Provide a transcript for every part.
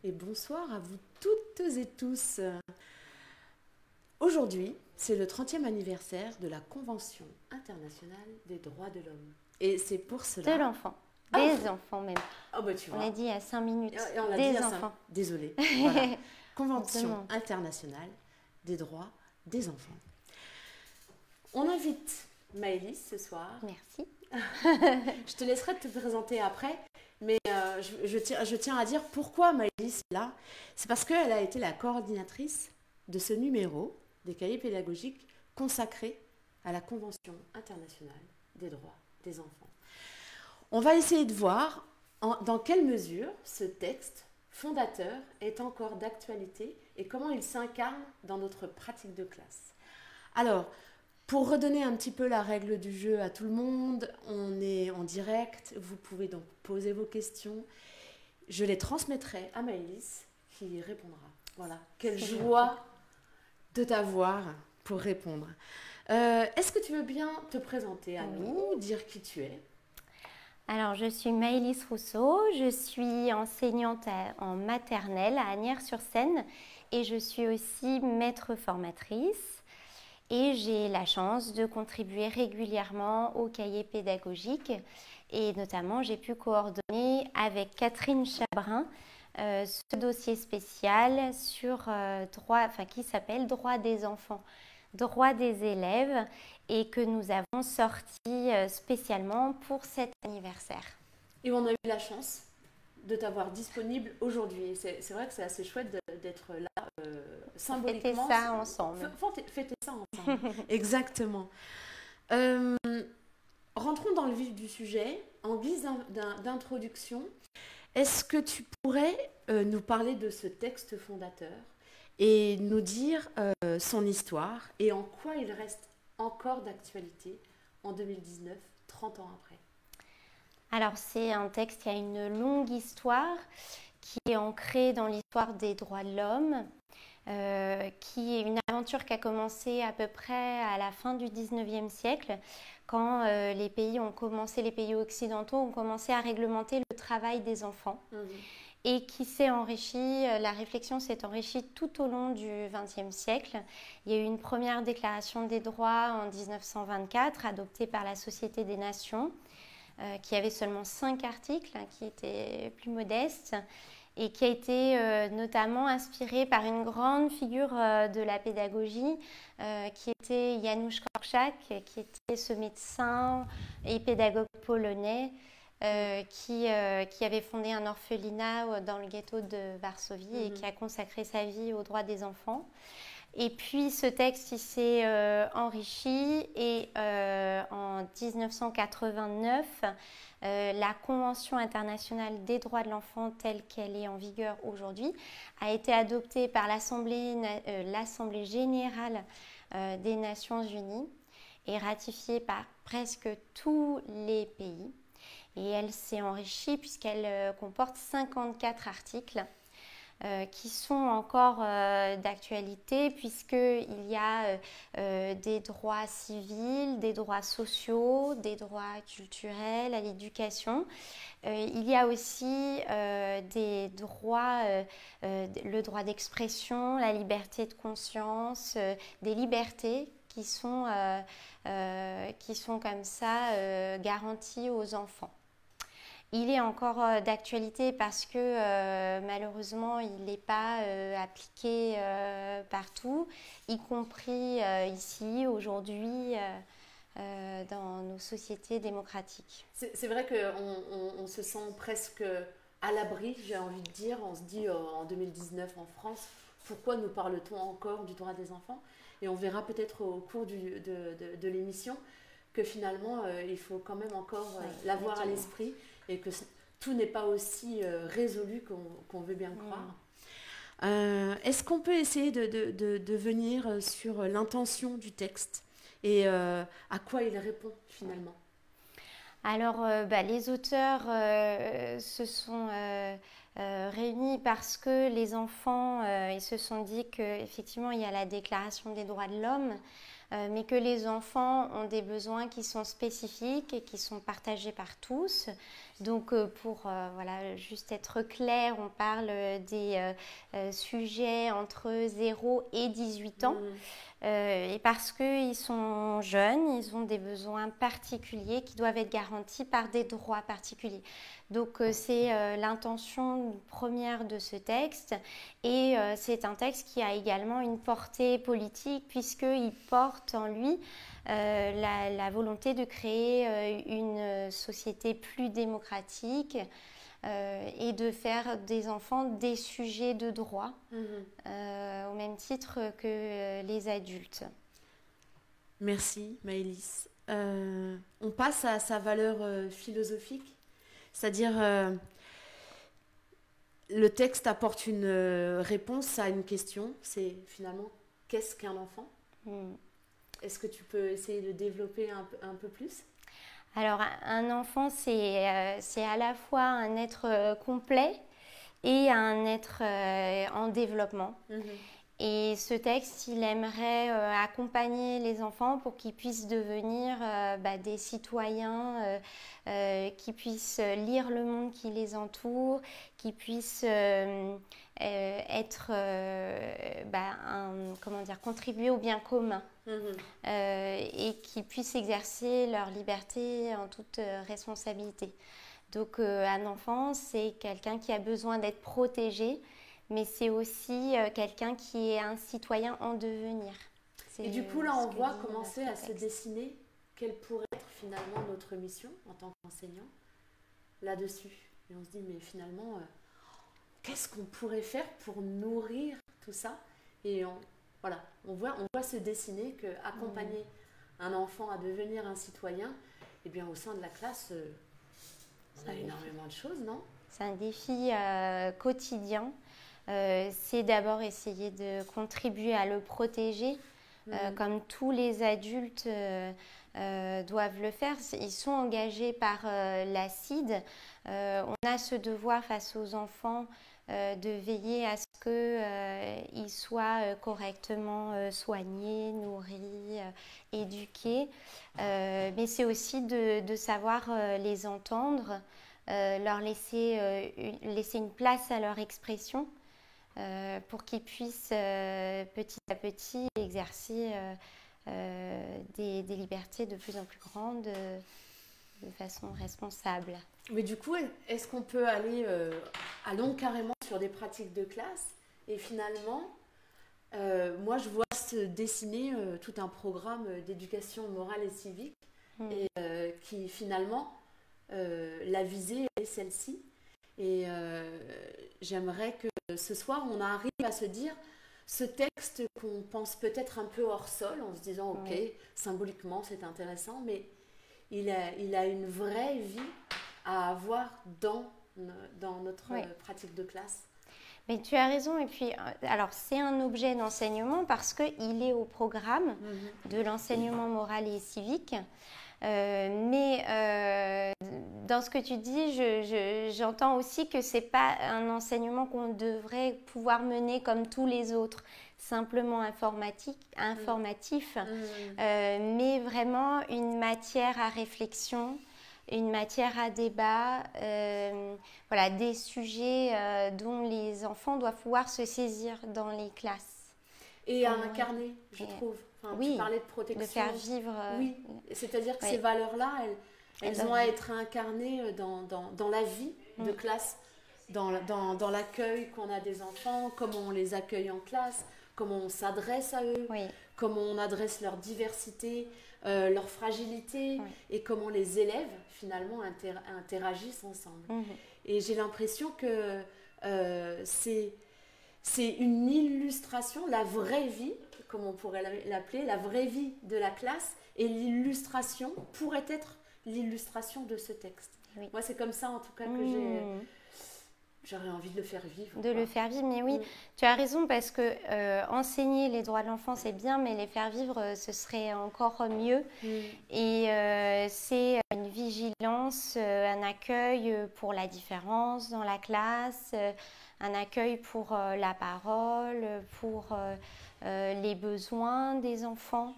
et bonsoir à vous toutes et tous. Aujourd'hui, c'est le 30e anniversaire de la Convention internationale des droits de l'homme. Et c'est pour cela... De l'enfant. Des enfants même. Oh bah tu vois. On a dit à 5 minutes. Et on a des dit à enfants. Désolée. Voilà. Convention internationale des droits des enfants. On invite Maëlys ce soir. Merci. Je te laisserai te présenter après, mais je tiens à dire pourquoi Maëlys est là. C'est parce qu'elle a été la coordinatrice de ce numéro des cahiers pédagogiques consacré à la Convention internationale des droits des enfants. On va essayer de voir dans quelle mesure ce texte fondateur est encore d'actualité et comment il s'incarne dans notre pratique de classe. Alors, pour redonner un petit peu la règle du jeu à tout le monde, on est en direct, vous pouvez donc poser vos questions. Je les transmettrai à Maëlys qui y répondra. Voilà, quelle joie de t'avoir pour répondre. Est-ce que tu veux bien te présenter à nous, dire qui tu es ? Alors, je suis Maëlys Rousseau, je suis enseignante en maternelle à Asnières-sur-Seine et je suis aussi maître formatrice. Et j'ai la chance de contribuer régulièrement au cahier pédagogique et notamment j'ai pu coordonner avec Catherine Chabrin ce dossier spécial sur qui s'appelle Droits des enfants, droits des élèves et que nous avons sorti spécialement pour cet anniversaire. Et on a eu la chance de t'avoir disponible aujourd'hui. C'est vrai que c'est assez chouette d'être là symboliquement. Fêter ça ensemble. Fêter ça ensemble. Exactement. Rentrons dans le vif du sujet. En guise d'introduction, est-ce que tu pourrais nous parler de ce texte fondateur et nous dire son histoire et en quoi il reste encore d'actualité en 2019, 30 ans après? Alors, c'est un texte qui a une longue histoire, qui est ancrée dans l'histoire des droits de l'homme, qui est une aventure qui a commencé à peu près à la fin du 19e siècle, quand les pays occidentaux ont commencé à réglementer le travail des enfants. Et qui s'est enrichie, la réflexion s'est enrichie tout au long du XXe siècle. Il y a eu une première déclaration des droits en 1924, adoptée par la Société des Nations, qui avait seulement 5 articles, qui étaient plus modestes, et qui a été notamment inspirée par une grande figure de la pédagogie, qui était Janusz Korczak, qui était ce médecin et pédagogue polonais, qui avait fondé un orphelinat dans le ghetto de Varsovie et qui a consacré sa vie aux droits des enfants. Et puis ce texte il s'est enrichi et en 1989, la Convention internationale des droits de l'enfant telle qu'elle est en vigueur aujourd'hui a été adoptée par l'Assemblée générale des Nations unies et ratifiée par presque tous les pays. Et elle s'est enrichie puisqu'elle comporte 54 articles qui sont encore d'actualité puisqu'il y a des droits civils, des droits sociaux, des droits culturels, à l'éducation. Il y a aussi des droits, le droit d'expression, la liberté de conscience, des libertés qui sont comme ça garanties aux enfants. Il est encore d'actualité parce que malheureusement, il n'est pas appliqué partout, y compris ici, aujourd'hui, dans nos sociétés démocratiques. C'est vrai qu'on se sent presque à l'abri, j'ai envie de dire. On se dit en 2019 en France, pourquoi nous parle-t-on encore du droit des enfants? Et on verra peut-être au cours de l'émission que finalement, il faut quand même encore l'avoir à l'esprit. Et que tout n'est pas aussi résolu qu'on veut bien croire. Est-ce qu'on peut essayer de venir sur l'intention du texte et à quoi il répond finalement? Alors, les auteurs se sont réunis parce que les enfants, ils se sont dit qu'effectivement, il y a la Déclaration des droits de l'homme, mais que les enfants ont des besoins qui sont spécifiques et qui sont partagés par tous. Donc pour voilà, juste être clair, on parle des sujets entre 0 et 18 ans. Et parce qu'ils sont jeunes, ils ont des besoins particuliers qui doivent être garantis par des droits particuliers. Donc c'est l'intention première de ce texte, et c'est un texte qui a également une portée politique puisqu'il porte en lui la volonté de créer une société plus démocratique et de faire des enfants des sujets de droit au même titre que les adultes. Merci Maëlys. On passe à sa valeur philosophique, c'est-à-dire le texte apporte une réponse à une question, c'est finalement qu'est-ce qu'un enfant? Est-ce que tu peux essayer de développer un peu plus? Alors, un enfant, c'est à la fois un être complet et un être en développement. Et ce texte, il aimerait accompagner les enfants pour qu'ils puissent devenir des citoyens, qui puissent lire le monde qui les entoure, qui puissent contribuer au bien commun. Et qui puissent exercer leur liberté en toute responsabilité. Donc un enfant, c'est quelqu'un qui a besoin d'être protégé, mais c'est aussi quelqu'un qui est un citoyen en devenir. Et du coup, là, on voit commencer à se dessiner quelle pourrait être finalement notre mission en tant qu'enseignant là-dessus. Et on se dit, mais finalement, qu'est-ce qu'on pourrait faire pour nourrir tout ça? Et voilà, on voit se dessiner qu'accompagner un enfant à devenir un citoyen, eh bien, au sein de la classe, on a énormément de choses, non? C'est un défi quotidien. C'est d'abord essayer de contribuer à le protéger, comme tous les adultes doivent le faire. Ils sont engagés par la CIDE. On a ce devoir face aux enfants de veiller à ce qu'ils soient correctement soignés, nourris, éduqués. Mais c'est aussi de savoir les entendre, leur laisser une place à leur expression pour qu'ils puissent petit à petit exercer des libertés de plus en plus grandes de façon responsable. Mais du coup, est-ce qu'on peut aller allons carrément sur des pratiques de classe? Et finalement, moi je vois se dessiner tout un programme d'éducation morale et civique et qui finalement, la visée est celle-ci. Et j'aimerais que ce soir, on arrive à se dire ce texte qu'on pense peut-être un peu hors sol, en se disant ok, symboliquement c'est intéressant, mais il a une vraie vie à avoir dans notre pratique de classe. Mais tu as raison, et puis alors c'est un objet d'enseignement parce qu'il est au programme de l'enseignement moral et civique. Mais dans ce que tu dis, j'entends aussi que ce n'est pas un enseignement qu'on devrait pouvoir mener comme tous les autres, simplement informatif, mais vraiment une matière à réflexion, une matière à débat, des sujets dont les enfants doivent pouvoir se saisir dans les classes. Et à incarner, je trouve. Enfin, tu parlais de protection. De faire vivre. Oui, c'est-à-dire que ces valeurs-là, elles vont être incarnées dans la vie de classe, dans l'accueil qu'on a des enfants, comment on les accueille en classe, comment on s'adresse à eux, comment on adresse leur diversité, leur fragilité, et comment les élèves, finalement, interagissent ensemble. Et j'ai l'impression que c'est une illustration, la vraie vie, comme on pourrait l'appeler, la vraie vie de la classe, et l'illustration pourrait être l'illustration de ce texte. Moi, c'est comme ça, en tout cas, que j'aurais envie de le faire vivre. Le faire vivre, mais oui, tu as raison, parce que enseigner les droits de l'enfant, c'est bien, mais les faire vivre, ce serait encore mieux. Et c'est une vigilance, un accueil pour la différence dans la classe, un accueil pour la parole, pour les besoins des enfants.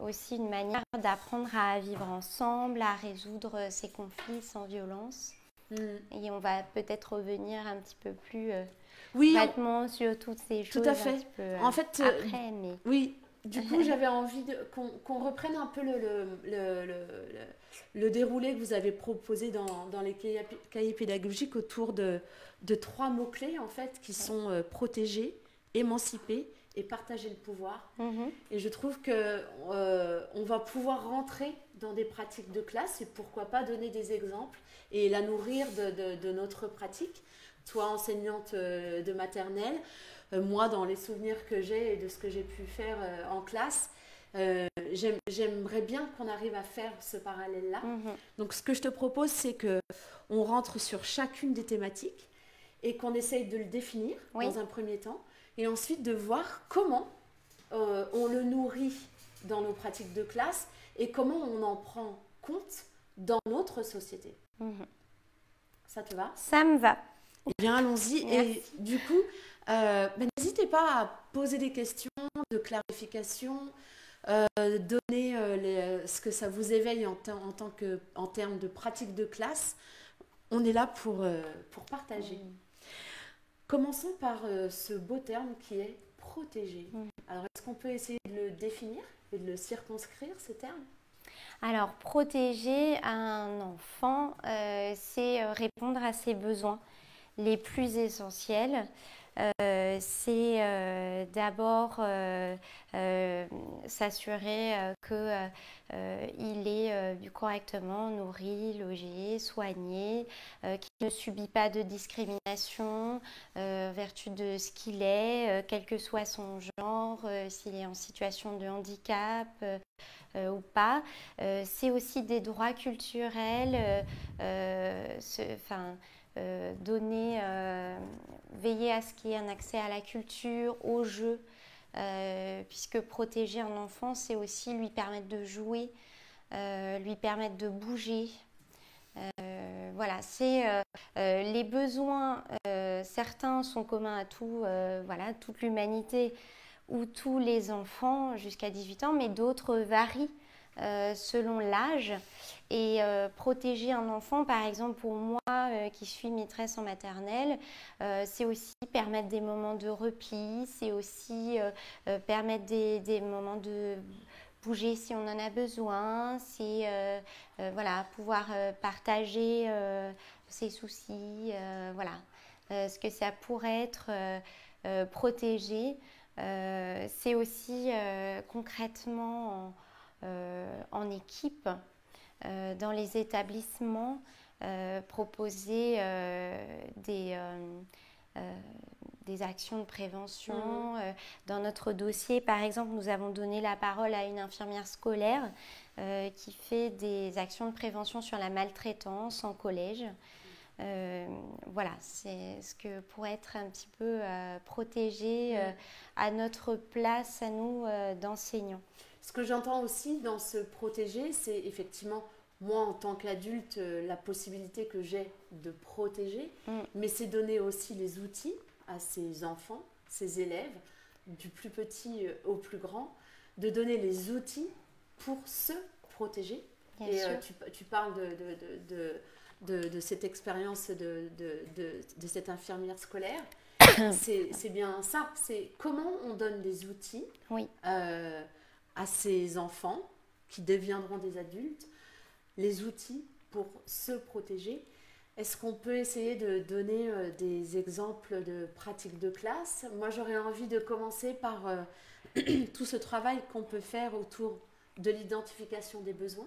aussi une manière d'apprendre à vivre ensemble, à résoudre ces conflits sans violence. Et on va peut-être revenir un petit peu plus complètement sur toutes ces choses. Tout à fait. Un petit peu, en fait, après, mais... oui. Du coup, j'avais envie qu'on reprenne un peu le déroulé que vous avez proposé dans les cahiers pédagogiques autour de 3 mots-clés, en fait, qui sont protéger, émanciper et partager le pouvoir. Et je trouve qu'on va pouvoir rentrer dans des pratiques de classe et pourquoi pas donner des exemples et la nourrir de notre pratique. Toi, enseignante de maternelle, moi, dans les souvenirs que j'ai et de ce que j'ai pu faire en classe, j'aimerais bien qu'on arrive à faire ce parallèle-là. Donc, ce que je te propose, c'est qu'on rentre sur chacune des thématiques et qu'on essaye de le définir dans un premier temps et ensuite de voir comment on le nourrit dans nos pratiques de classe et comment on en prend compte dans notre société. Ça te va? Ça me va. Eh bien, allons-y. Et du coup, n'hésitez pas à poser des questions de clarification, donner ce que ça vous éveille en termes de pratique de classe. On est là pour partager. Commençons par ce beau terme qui est protéger. Alors, est-ce qu'on peut essayer de le définir et de le circonscrire, ce terme? Alors, protéger un enfant, c'est répondre à ses besoins les plus essentiels. C'est d'abord s'assurer qu'il est correctement nourri, logé, soigné, qu'il ne subit pas de discrimination vertu de ce qu'il est, quel que soit son genre, s'il est en situation de handicap ou pas. C'est aussi des droits culturels, veiller à ce qu'il y ait un accès à la culture, au jeu, puisque protéger un enfant, c'est aussi lui permettre de jouer, lui permettre de bouger. Voilà, c'est les besoins, certains sont communs à toute l'humanité ou tous les enfants jusqu'à 18 ans, mais d'autres varient selon l'âge. Et protéger un enfant, par exemple pour moi qui suis maîtresse en maternelle, c'est aussi permettre des moments de repli, c'est aussi permettre des moments de bouger si on en a besoin, c'est pouvoir partager ses soucis, ce que ça pourrait être protégé. C'est aussi concrètement en équipe, dans les établissements, proposer des actions de prévention. Dans notre dossier, par exemple, nous avons donné la parole à une infirmière scolaire qui fait des actions de prévention sur la maltraitance en collège. C'est ce que pourrait être un petit peu protégé à notre place, à nous, d'enseignants. Ce que j'entends aussi dans ce protéger, c'est effectivement, moi en tant qu'adulte, la possibilité que j'ai de protéger, mais c'est donner aussi les outils à ces enfants, ces élèves, du plus petit au plus grand, de donner les outils pour se protéger. Tu parles de cette expérience de cette infirmière scolaire. C'est bien ça, c'est comment on donne des outils à ces enfants qui deviendront des adultes, les outils pour se protéger. Est-ce qu'on peut essayer de donner des exemples de pratiques de classe? Moi, j'aurais envie de commencer par tout ce travail qu'on peut faire autour de l'identification des besoins.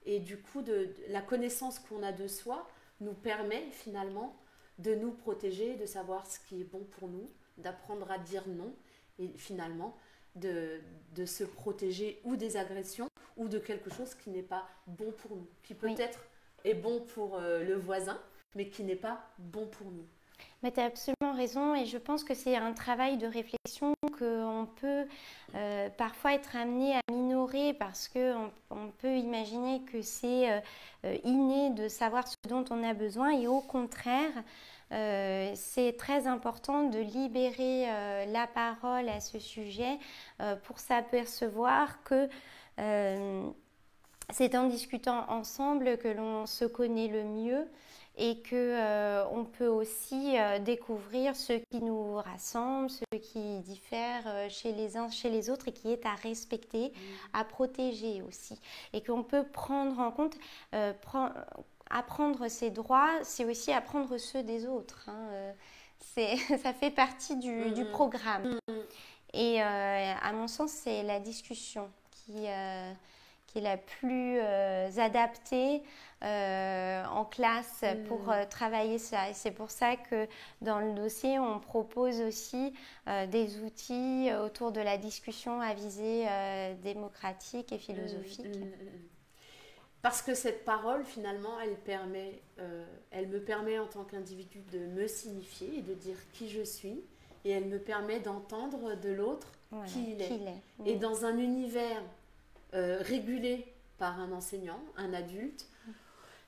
Et du coup, la connaissance qu'on a de soi nous permet finalement de nous protéger, de savoir ce qui est bon pour nous, d'apprendre à dire non et finalement de se protéger ou des agressions ou de quelque chose qui n'est pas bon pour nous, qui peut-être est bon pour le voisin, mais qui n'est pas bon pour nous. Mais tu as absolument raison et je pense que c'est un travail de réflexion qu'on peut parfois être amené à minorer parce qu'on peut imaginer que c'est inné de savoir ce dont on a besoin et au contraire, c'est très important de libérer la parole à ce sujet pour s'apercevoir que c'est en discutant ensemble que l'on se connaît le mieux et qu'on peut aussi découvrir ce qui nous rassemble, ce qui diffère chez les uns, chez les autres et qui est à respecter, à protéger aussi. Et qu'on peut prendre en compte, apprendre ses droits, c'est aussi apprendre ceux des autres. Ça fait partie du programme. Et à mon sens, c'est la discussion qui est la plus adaptée en classe pour travailler ça. Et c'est pour ça que dans le dossier, on propose aussi des outils autour de la discussion à visée démocratique et philosophique. Parce que cette parole, finalement, elle me permet en tant qu'individu de me signifier et de dire qui je suis. Et elle me permet d'entendre de l'autre qui il est. Et dans un univers régulé par un enseignant, un adulte,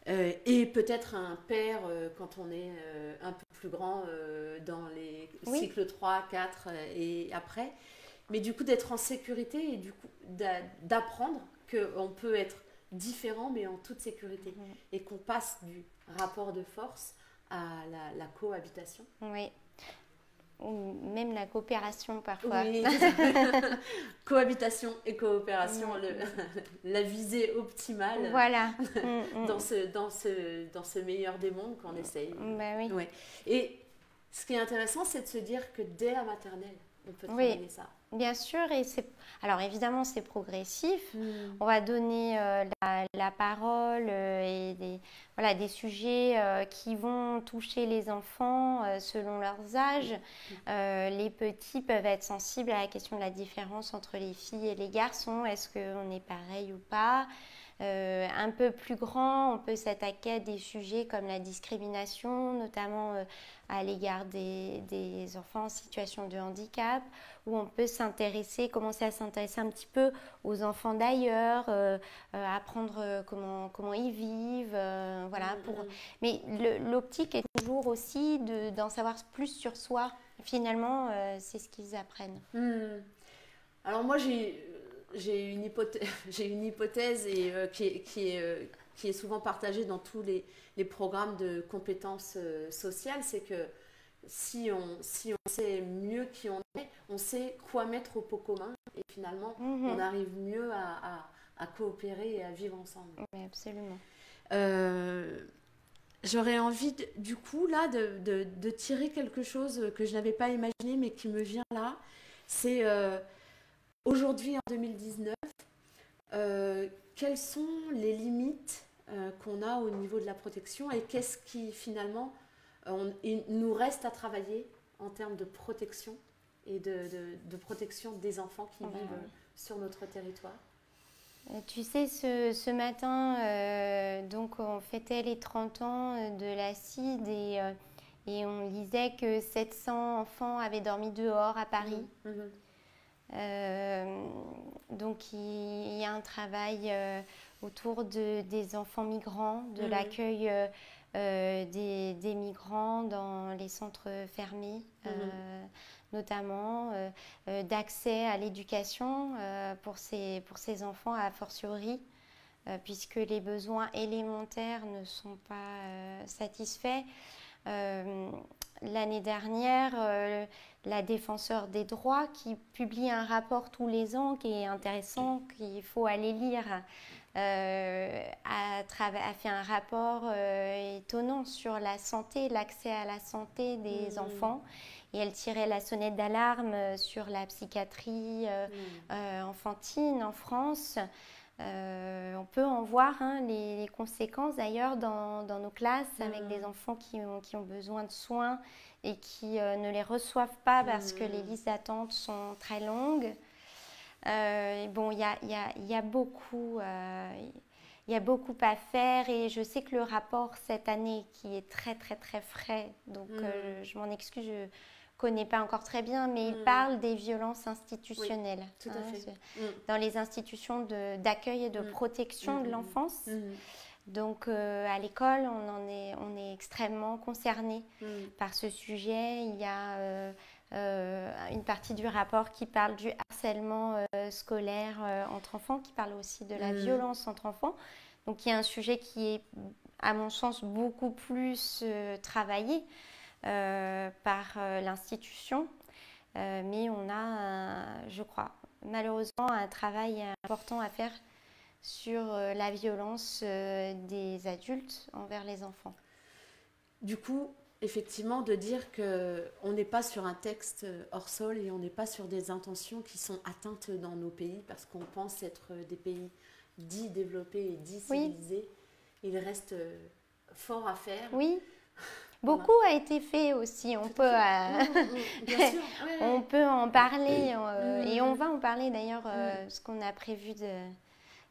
et peut-être un père quand on est un peu plus grand dans les cycles 3, 4 et après. Mais du coup, d'être en sécurité et du coup, d'apprendre qu'on peut être différent mais en toute sécurité. Et qu'on passe du rapport de force à la cohabitation. Oui. Ou même la coopération parfois. Oui. Cohabitation et coopération, la visée optimale. Voilà. dans ce meilleur des mondes qu'on essaye. Bah oui. Ouais. Et ce qui est intéressant, c'est de se dire que dès la maternelle, on peut travailler ça. Bien sûr, alors évidemment c'est progressif. On va donner la parole et des sujets qui vont toucher les enfants selon leurs âges. Les petits peuvent être sensibles à la question de la différence entre les filles et les garçons. Est-ce qu'on est pareil ou pas ? Un peu plus grand, on peut s'attaquer à des sujets comme la discrimination, notamment à l'égard des enfants en situation de handicap, où on peut commencer à s'intéresser un petit peu aux enfants d'ailleurs, apprendre comment ils vivent, voilà. Mais l'optique est toujours aussi d'en savoir plus sur soi. Finalement, c'est ce qu'ils apprennent. Alors moi, j'ai une hypothèse et, qui est souvent partagée dans tous les programmes de compétences sociales, c'est que si on sait mieux qui on est, on sait quoi mettre au pot commun et finalement on arrive mieux à coopérer et à vivre ensemble. Oui, absolument. J'aurais envie du coup là de tirer quelque chose que je n'avais pas imaginé mais qui me vient là. C'est aujourd'hui en 2019, quelles sont les limites qu'on a au niveau de la protection et qu'est-ce qui finalement il nous reste à travailler en termes de protection et de protection des enfants qui vivent sur notre territoire. Tu sais, ce matin, donc on fêtait les 30 ans de la CIDE et on lisait que 700 enfants avaient dormi dehors à Paris. Donc il y a un travail autour des enfants migrants, de l'accueil des migrants dans les centres fermés, notamment d'accès à l'éducation pour ces enfants a fortiori, puisque les besoins élémentaires ne sont pas satisfaits. L'année dernière, la défenseur des droits qui publie un rapport tous les ans qui est intéressant, qu'il faut aller lire, a fait un rapport étonnant sur la santé, l'accès à la santé des enfants. Et elle tirait la sonnette d'alarme sur la psychiatrie enfantine en France. On peut en voir les conséquences d'ailleurs dans nos classes avec des enfants qui ont besoin de soins et qui ne les reçoivent pas parce que les listes d'attente sont très longues. Bon, il y a beaucoup à faire et je sais que le rapport cette année qui est très très très frais, donc je m'en excuse, je ne connais pas encore très bien, mais il parle des violences institutionnelles. Oui, tout à fait. Dans les institutions d'accueil et de protection de l'enfance. Donc à l'école, on est extrêmement concerné par ce sujet. Il y a une partie du rapport qui parle du harcèlement scolaire entre enfants, qui parle aussi de la violence entre enfants. Donc il y a un sujet qui est, à mon sens, beaucoup plus travaillé par l'institution. Mais on a, je crois, malheureusement, un travail important à faire sur la violence des adultes envers les enfants. Du coup, effectivement, de dire qu'on n'est pas sur un texte hors sol et on n'est pas sur des intentions qui sont atteintes dans nos pays parce qu'on pense être des pays dits développés et dits civilisés. Oui. Il reste fort à faire. Oui. Beaucoup a été fait aussi. On peut, bien sûr. On peut en parler et on va en parler d'ailleurs, parce qu'on a prévu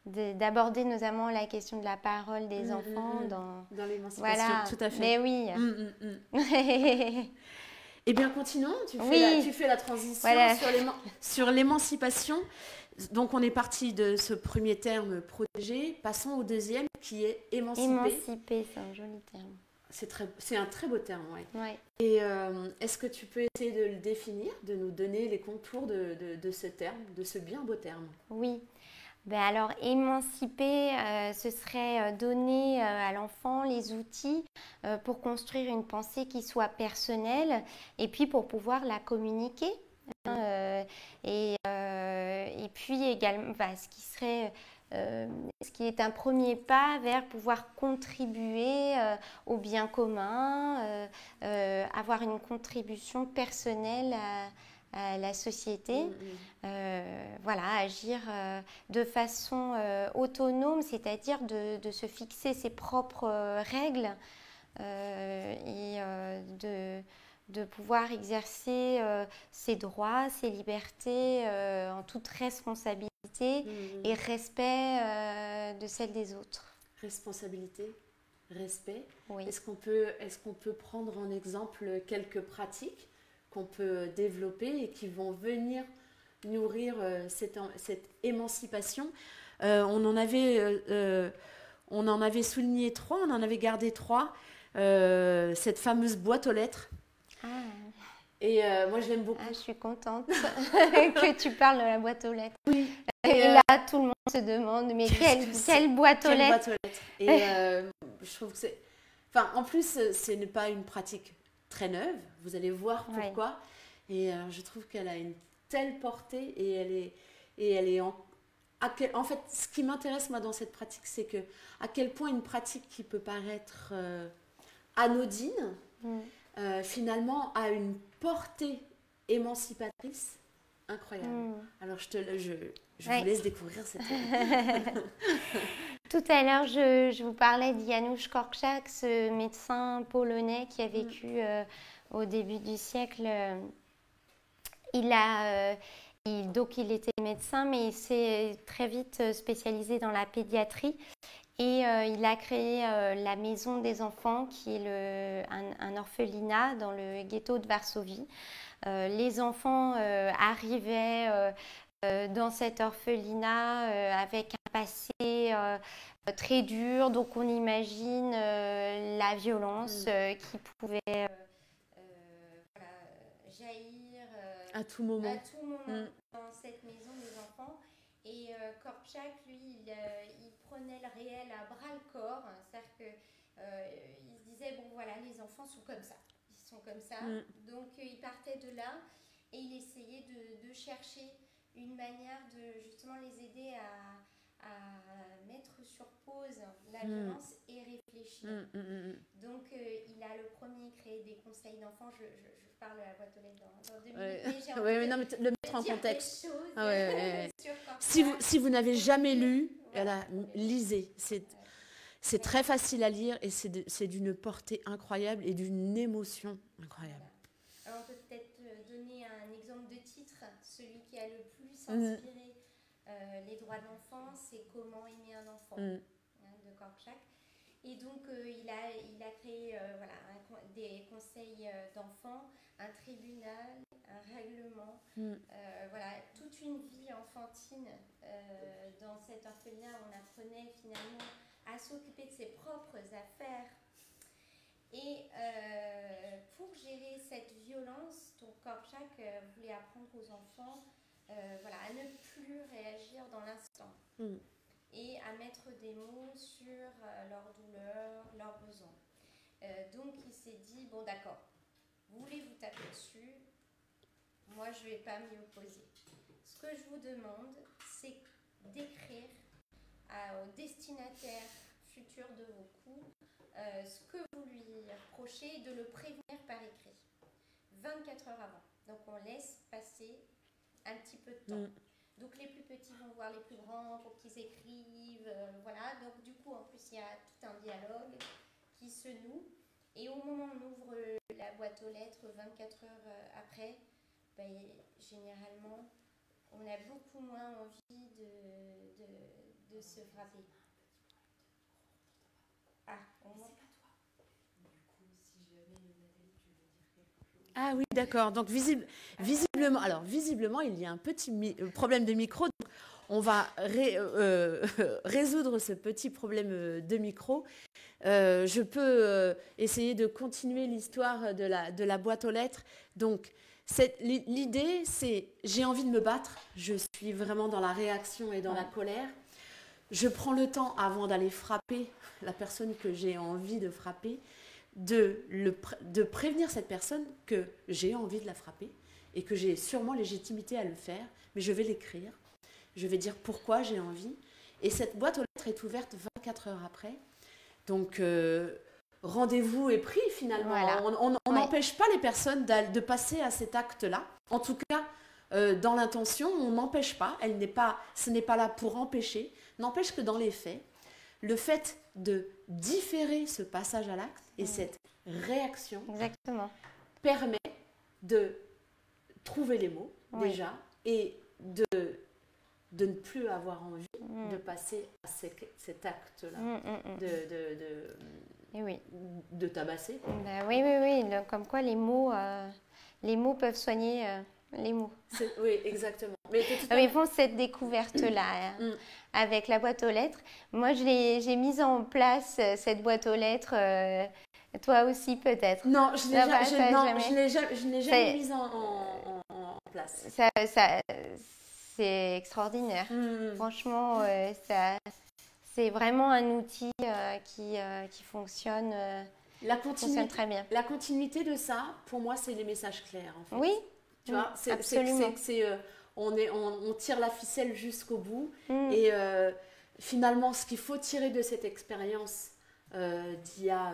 d'aborder notamment la question de la parole des enfants dans l'émancipation, voilà. Tout à fait. Mais oui. Eh bien, continuons. Tu fais la transition sur l'émancipation. Donc, on est parti de ce premier terme protégé. Passons au deuxième qui est émanciper. Émanciper, c'est un joli terme. C'est un très beau terme, oui. Ouais. Et est-ce que tu peux essayer de le définir, de nous donner les contours de ce terme, de ce bien beau terme? Oui. Ben alors, émanciper, ce serait donner à l'enfant les outils pour construire une pensée qui soit personnelle et puis pour pouvoir la communiquer. Et puis également, ce qui est un premier pas vers pouvoir contribuer au bien commun, avoir une contribution personnelle à la société, agir de façon autonome, c'est-à-dire de se fixer ses propres règles et de pouvoir exercer ses droits, ses libertés en toute responsabilité et respect de celle des autres. Responsabilité, respect. Oui. Est-ce qu'on peut prendre en exemple quelques pratiques qu'on peut développer et qui vont venir nourrir cette émancipation? On en avait souligné 3, on en avait gardé 3. Cette fameuse boîte aux lettres. Et moi, je l'aime beaucoup. Je suis contente que tu parles de la boîte aux lettres. Oui. Et là, tout le monde se demande, mais quelle boîte aux lettres? Et je trouve que c'est... Enfin, en plus, ce n'est pas une pratique très neuve. Vous allez voir pourquoi. Et je trouve qu'elle a une telle portée et elle est en fait, ce qui m'intéresse, moi, dans cette pratique, c'est que à quel point une pratique qui peut paraître anodine, finalement, a une portée émancipatrice incroyable. Alors, je vous laisse découvrir cette... Tout à l'heure, je vous parlais d'Janusz Korczak, ce médecin polonais qui a vécu au début du siècle. Donc, il était médecin, mais il s'est très vite spécialisé dans la pédiatrie. Et il a créé la Maison des enfants, qui est un orphelinat dans le ghetto de Varsovie. Les enfants arrivaient dans cet orphelinat avec un passé très dur. Donc on imagine la violence qui pouvait jaillir à tout moment dans cette maison des enfants. Et Korczak, lui, il prenait le réel à bras-le-corps. C'est-à-dire qu'il se disait, bon voilà, les enfants sont comme ça. Ils sont comme ça. Donc il partait de là et il essayait de chercher une manière de justement les aider à mettre sur pause la violence et réfléchir. Donc il a le premier créé des conseils d'enfants. Je parle à la boîte aux lettres dans 2 minutes. Mais non, mais le mettre en contexte. Si vous n'avez jamais lu, lisez. C'est très facile à lire et c'est d'une portée incroyable et d'une émotion incroyable. Alors on peut peut-être donner un exemple de titre. Celui qui a le plus inspiré les droits de l'enfant, c'est Comment aimer un enfant de Korczak. Et donc il a créé des conseils d'enfants, un tribunal, un règlement, toute une vie enfantine dans cet orphelinat. On apprenait finalement à s'occuper de ses propres affaires. Et pour gérer cette violence, donc Korczak voulait apprendre aux enfants voilà, à ne plus réagir dans l'instant et à mettre des mots sur leurs douleurs, leurs besoins. Donc il s'est dit, bon d'accord, vous voulez vous taper dessus, moi je ne vais pas m'y opposer. Ce que je vous demande, c'est d'écrire au destinataire futur de vos coups ce que vous lui reprochez et de le prévenir par écrit 24 heures avant. Donc on laisse passer un petit peu de temps. Donc les plus petits vont voir les plus grands pour qu'ils écrivent, voilà. Donc du coup en plus il y a tout un dialogue qui se noue et au moment où on ouvre la boîte aux lettres 24 heures après, ben, généralement on a beaucoup moins envie de se frapper. Ah, on m'entend. Ah oui, d'accord. Donc visiblement, il y a un petit problème de micro. Donc, on va résoudre ce petit problème de micro. Je peux essayer de continuer l'histoire de la boîte aux lettres. Donc, l'idée, c'est j'ai envie de me battre. Je suis vraiment dans la réaction et dans la colère. Je prends le temps, avant d'aller frapper la personne que j'ai envie de frapper, de prévenir cette personne que j'ai envie de la frapper et que j'ai sûrement légitimité à le faire, mais je vais l'écrire. Je vais dire pourquoi j'ai envie. Et cette boîte aux lettres est ouverte 24 heures après. Donc, rendez-vous est pris finalement. Voilà. On n'empêche pas les personnes de passer à cet acte-là. En tout cas, dans l'intention, on n'empêche pas. Ce n'est pas là pour empêcher. N'empêche que dans les faits, le fait de différer ce passage à l'acte et cette réaction permet de trouver les mots déjà et de ne plus avoir envie de passer à cet acte-là, de tabasser. Ben oui. Comme quoi les mots peuvent soigner les mots. Oui, exactement. Mais bon, cette découverte-là, avec la boîte aux lettres, moi j'ai mise en place cette boîte aux lettres, toi aussi peut-être. Non, je ne l'ai jamais mise en place. C'est extraordinaire. Franchement, c'est vraiment un outil qui fonctionne, fonctionne très bien. La continuité de ça, pour moi, c'est les messages clairs. En fait. Oui, tu vois, absolument. On tire la ficelle jusqu'au bout. Et finalement, ce qu'il faut tirer de cette expérience d'il y a...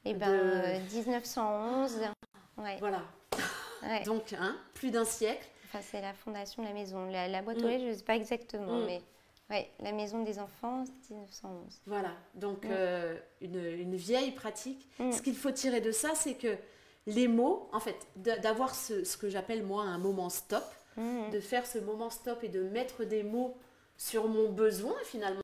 1911. Ouais. Voilà. Ouais. Donc, plus d'un siècle. Enfin, c'est la fondation de la maison. La boîte aux lettres, je ne sais pas exactement, mais la maison des enfants, c'est 1911. Voilà. Donc, une vieille pratique. Ce qu'il faut tirer de ça, c'est que les mots, en fait, d'avoir ce que j'appelle moi un moment stop, de faire ce moment stop et de mettre des mots sur mon besoin finalement.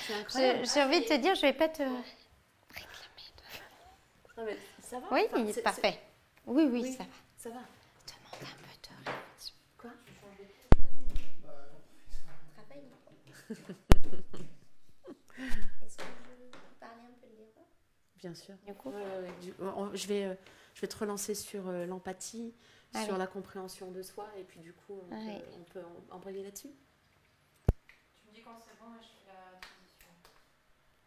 C'est incroyable. J'ai envie de te dire, je vais pas te réclamer. Non, mais ça va? Oui, Enfin, parfait. Oui, oui, ça va. ça va. Demande un peu de réflexion. Quoi? Est-ce que je peux parler un peu de l'erreur? Bien sûr. Du coup, Je vais te relancer sur l'empathie, Allez. sur la compréhension de soi, et puis du coup, Allez. on peut embrayer là-dessus. Tu me dis quand c'est bon et je fais la transition.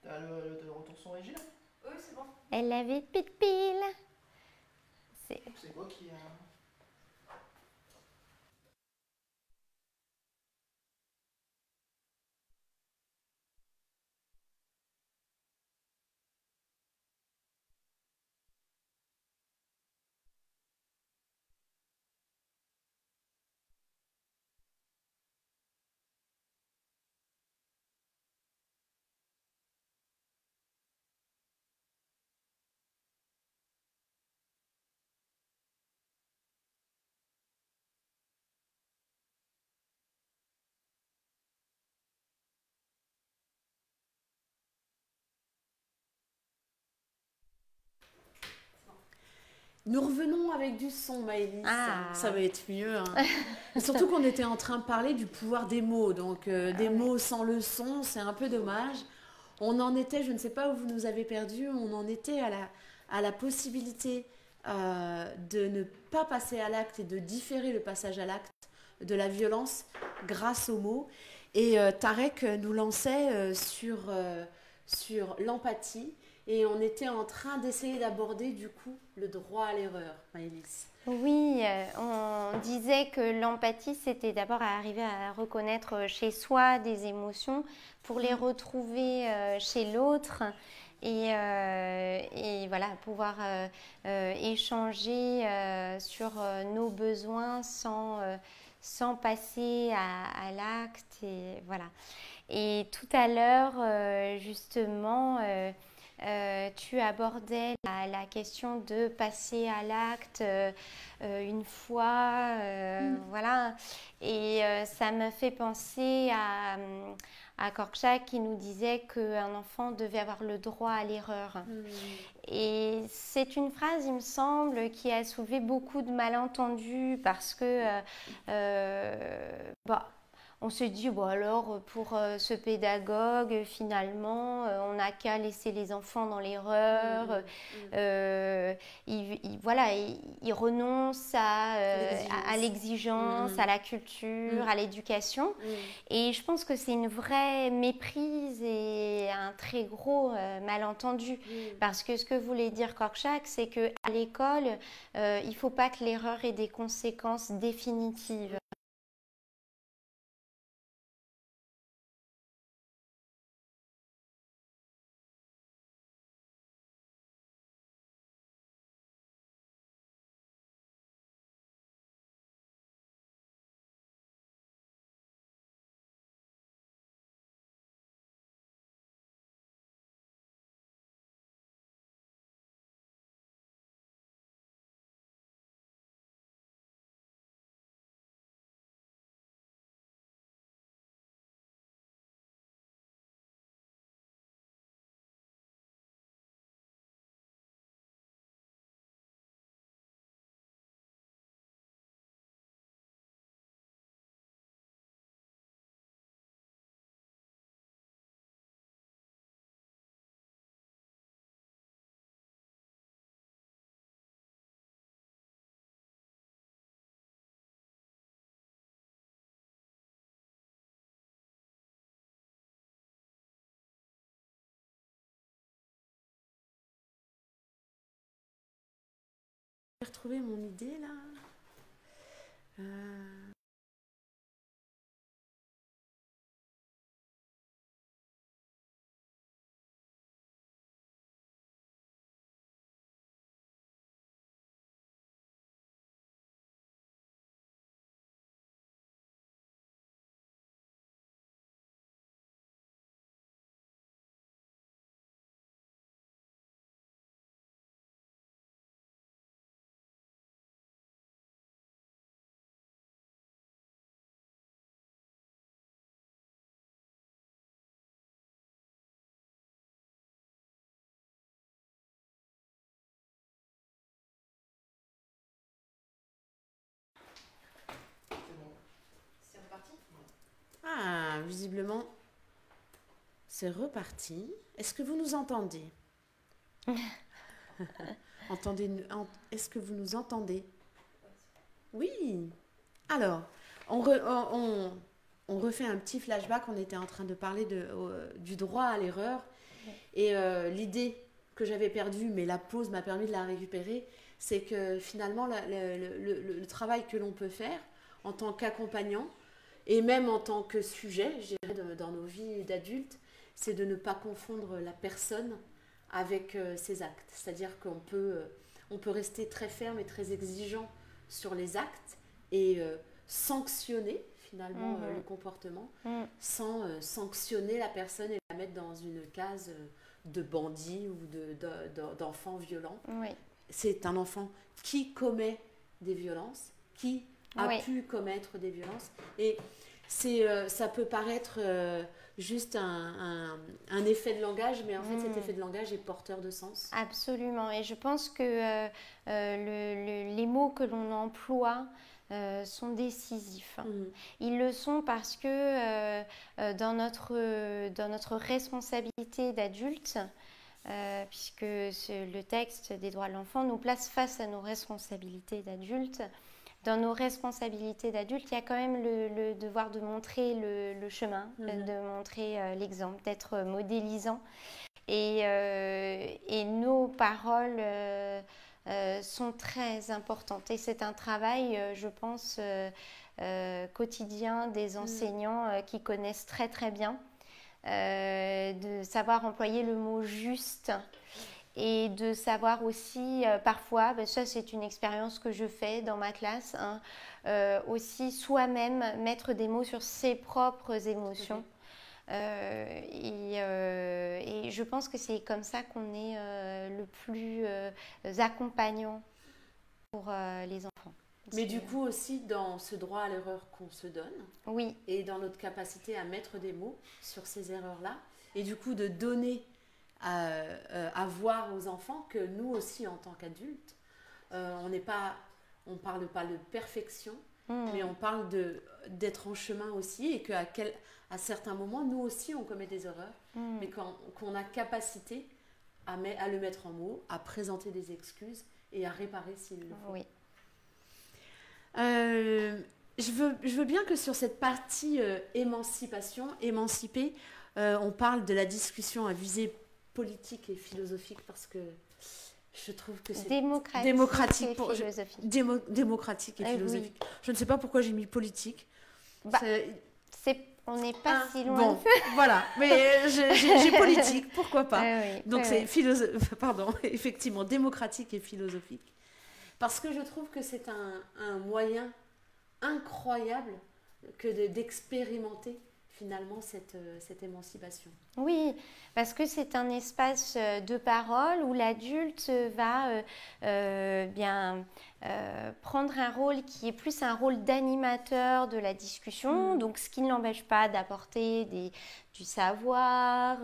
T'as le retour son régie là? Oui, c'est bon. Elle avait pile. C'est quoi qui a. Nous revenons avec du son, Maëlys. Ah. Ça va être mieux. Hein. Surtout qu'on était en train de parler du pouvoir des mots. Donc, des mots sans le son, c'est un peu dommage. On en était, je ne sais pas où vous nous avez perdus, on en était à la possibilité de ne pas passer à l'acte et de différer le passage à l'acte de la violence grâce aux mots. Et Tarek nous lançait sur l'empathie. Et on était en train d'essayer d'aborder du coup le droit à l'erreur, Maëlys. Oui, on disait que l'empathie, c'était d'abord arriver à reconnaître chez soi des émotions pour les retrouver chez l'autre et voilà, pouvoir échanger sur nos besoins sans passer à l'acte. Et voilà. Et tout à l'heure, justement, tu abordais la question de passer à l'acte une fois, voilà. Et ça me fait penser à Korkchak qui nous disait qu'un enfant devait avoir le droit à l'erreur. Et c'est une phrase, il me semble, qui a soulevé beaucoup de malentendus parce que on se dit, bon alors, pour ce pédagogue, finalement, on n'a qu'à laisser les enfants dans l'erreur. Il renonce à l'exigence, à la culture, à l'éducation. Et je pense que c'est une vraie méprise et un très gros malentendu. Parce que ce que voulait dire Korkchak, c'est qu'à l'école, il ne faut pas que l'erreur ait des conséquences définitives. J'ai retrouvé mon idée là. Ah, visiblement, c'est reparti. Est-ce que vous nous entendez? Est-ce que vous nous entendez? Oui. Alors, on refait un petit flashback. On était en train de parler du droit à l'erreur. Et l'idée que j'avais perdue, mais la pause m'a permis de la récupérer, c'est que finalement, le travail que l'on peut faire en tant qu'accompagnant, et même en tant que sujet, je dirais, dans nos vies d'adultes, c'est de ne pas confondre la personne avec ses actes. C'est-à-dire on peut rester très ferme et très exigeant sur les actes et sanctionner finalement le comportement sans sanctionner la personne et la mettre dans une case de bandit ou d'enfant violent. Oui. C'est un enfant qui commet des violences, qui a pu commettre des violences. Et ça peut paraître juste un effet de langage, mais en fait cet effet de langage est porteur de sens. Absolument. Et je pense que les mots que l'on emploie sont décisifs. Ils le sont parce que dans notre responsabilité d'adulte, puisque le texte des droits de l'enfant nous place face à nos responsabilités d'adulte. Dans nos responsabilités d'adulte, il y a quand même le devoir de montrer le chemin, de montrer l'exemple, d'être modélisant. Et nos paroles sont très importantes. Et c'est un travail, je pense, quotidien des enseignants qui connaissent très très bien, de savoir employer le mot juste. Et de savoir aussi, parfois, ça c'est une expérience que je fais dans ma classe, aussi soi-même mettre des mots sur ses propres émotions. Et je pense que c'est comme ça qu'on est le plus accompagnant pour les enfants. Mais du coup aussi dans ce droit à l'erreur qu'on se donne, oui. Et dans notre capacité à mettre des mots sur ces erreurs-là, et du coup de donner à voir aux enfants que nous aussi en tant qu'adultes, on parle pas de perfection, mais on parle d'être en chemin aussi, et qu'à certains moments nous aussi on commet des erreurs, mais qu'on a capacité à le mettre en mots, à présenter des excuses et à réparer s'il le faut. Oui. Je veux bien que sur cette partie émancipée, on parle de la discussion à visée politique et philosophique, parce que je trouve que c'est démocratique et philosophique. Démocratique et philosophique. Oui. Je ne sais pas pourquoi j'ai mis politique. On n'est pas si loin. Bon, voilà, mais j'ai politique, pourquoi pas. Oui, donc c'est effectivement démocratique et philosophique, parce que je trouve que c'est un moyen incroyable que d'expérimenter finalement cette émancipation. Oui, parce que c'est un espace de parole où l'adulte va prendre un rôle qui est plus un rôle d'animateur de la discussion, donc ce qui ne l'empêche pas d'apporter du savoir,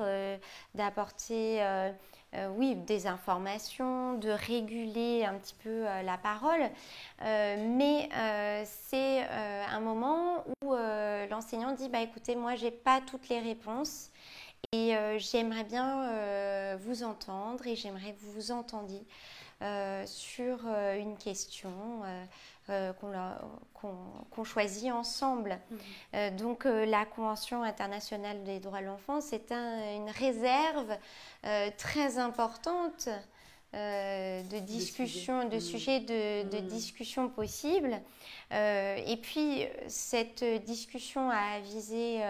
d'apporter des informations, de réguler un petit peu la parole, mais c'est un moment où l'enseignant dit écoutez, moi j'ai pas toutes les réponses et j'aimerais bien vous entendre et j'aimerais que vous vous entendiez sur une question qu'on choisit ensemble. Donc la Convention internationale des droits de l'enfant, c'est une réserve très importante de discussion, de sujets de discussion possibles. Et puis cette discussion à visée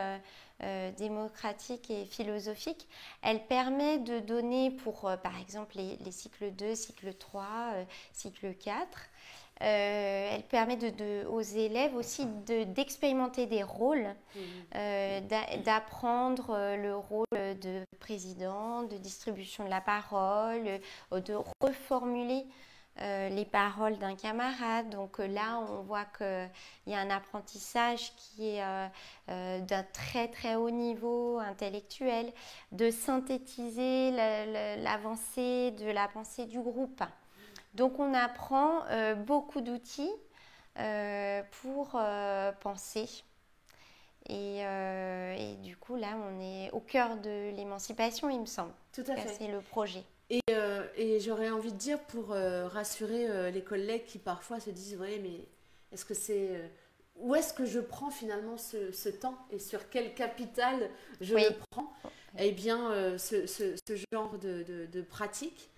démocratique et philosophique, elle permet de donner pour par exemple les cycles 2, cycle 3, cycle 4, elle permet aux élèves aussi d'expérimenter des rôles, d'apprendre le rôle de président, de distribution de la parole, de reformuler les paroles d'un camarade. Donc là, on voit qu'il y a un apprentissage qui est d'un très très haut niveau intellectuel, de synthétiser l'avancée de la pensée du groupe. Donc on apprend beaucoup d'outils pour penser Et du coup, là, on est au cœur de l'émancipation, il me semble. Tout à fait. C'est le projet. Et j'aurais envie de dire, pour rassurer les collègues qui parfois se disent, ouais, mais est-ce que c'est... où est-ce que je prends finalement ce temps et sur quel capital je le prends? Eh bien, ce genre de pratique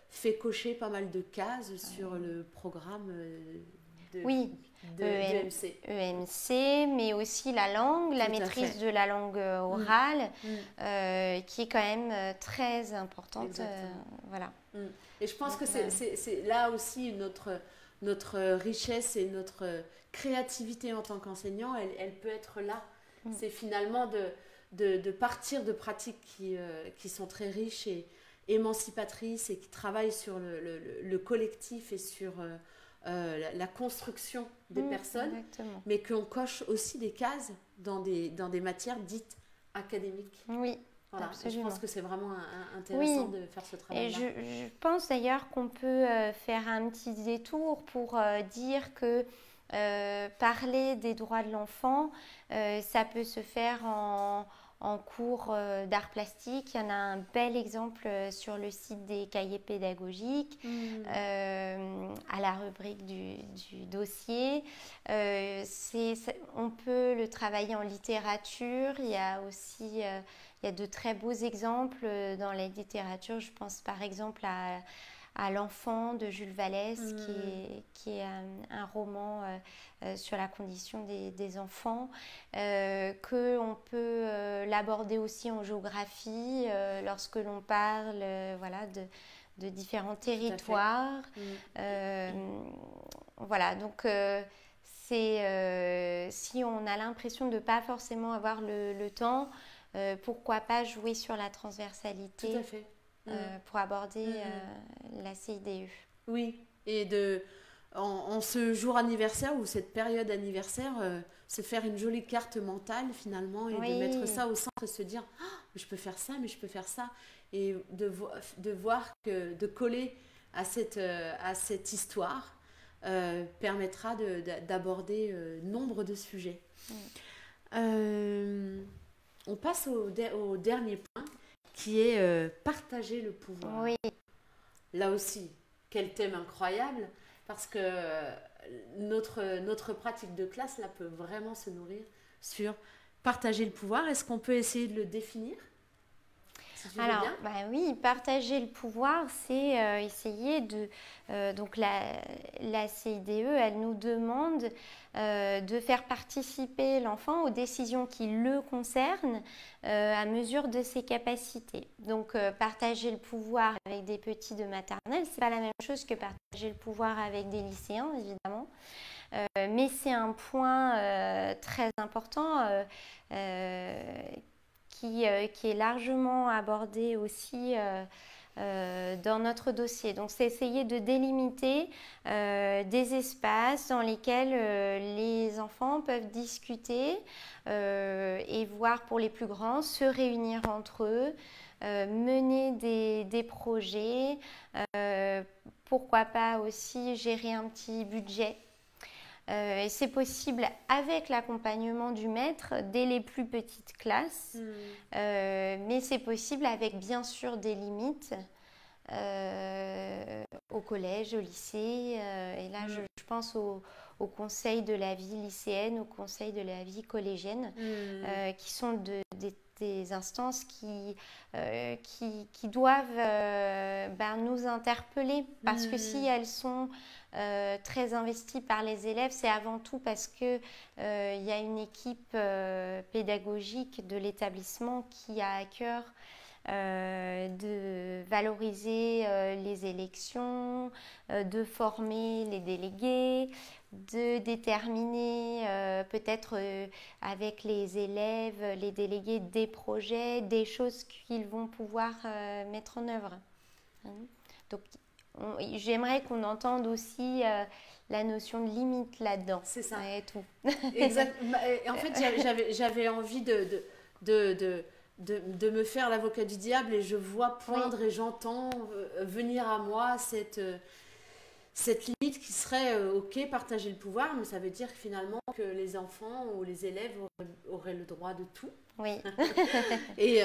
fait cocher pas mal de cases sur le programme de EMC. EMC, mais aussi la langue, la maîtrise de la langue orale, qui est quand même très importante. Voilà. Et je pense que c'est là aussi notre richesse et notre créativité en tant qu'enseignant, elle peut être là. C'est finalement de partir de pratiques qui sont très riches et émancipatrices et qui travaillent sur le collectif et sur la construction des personnes, mais qu'on coche aussi des cases dans des matières dites académiques. Oui. Voilà, je pense que c'est vraiment intéressant de faire ce travail-là. Et je pense d'ailleurs qu'on peut faire un petit détour pour dire que parler des droits de l'enfant, ça peut se faire en cours d'art plastique. Il y en a un bel exemple sur le site des cahiers pédagogiques, à la rubrique du dossier. On peut le travailler en littérature. Il y a aussi il y a de très beaux exemples dans la littérature. Je pense par exemple à L'Enfant de Jules Vallès, qui est un roman sur la condition des enfants, qu'on peut l'aborder aussi en géographie lorsque l'on parle de différents territoires. Voilà, donc si on a l'impression de ne pas forcément avoir le temps, pourquoi pas jouer sur la transversalité. Tout à fait. Pour aborder la CIDE. Oui, et en ce jour anniversaire ou cette période anniversaire, se faire une jolie carte mentale finalement et de mettre ça au centre et se dire je peux faire ça, mais je peux faire ça. Et de voir que de coller à cette histoire permettra d'aborder nombre de sujets. On passe au dernier point, qui est partager le pouvoir. Oui. Là aussi, quel thème incroyable, parce que notre pratique de classe là peut vraiment se nourrir sur partager le pouvoir. Est-ce qu'on peut essayer de le définir? Alors, oui, partager le pouvoir, c'est essayer de... donc la CIDE, elle nous demande de faire participer l'enfant aux décisions qui le concernent à mesure de ses capacités. Donc, partager le pouvoir avec des petits de maternelle, c'est pas la même chose que partager le pouvoir avec des lycéens, évidemment. Mais c'est un point très important qui est largement abordé aussi dans notre dossier. Donc, c'est essayer de délimiter des espaces dans lesquels les enfants peuvent discuter et voir pour les plus grands se réunir entre eux, mener des projets, pourquoi pas aussi gérer un petit budget. Et c'est possible avec l'accompagnement du maître dès les plus petites classes, mais c'est possible avec bien sûr des limites au collège, au lycée. Et là, je pense au conseil de la vie lycéenne, au conseil de la vie collégienne, qui sont des instances qui doivent nous interpeller, parce que si elles sont très investies par les élèves, c'est avant tout parce que y a une équipe pédagogique de l'établissement qui a à cœur de valoriser les élections, de former les délégués, de déterminer peut-être avec les élèves, les délégués, des projets, des choses qu'ils vont pouvoir mettre en œuvre. Donc, j'aimerais qu'on entende aussi la notion de limite là-dedans. C'est ça. Et tout. Exact. En fait, j'avais envie de me faire l'avocat du diable et je vois poindre et j'entends venir à moi cette limite qui serait ok, partager le pouvoir, mais ça veut dire finalement que les enfants ou les élèves auraient le droit de tout. Oui. Et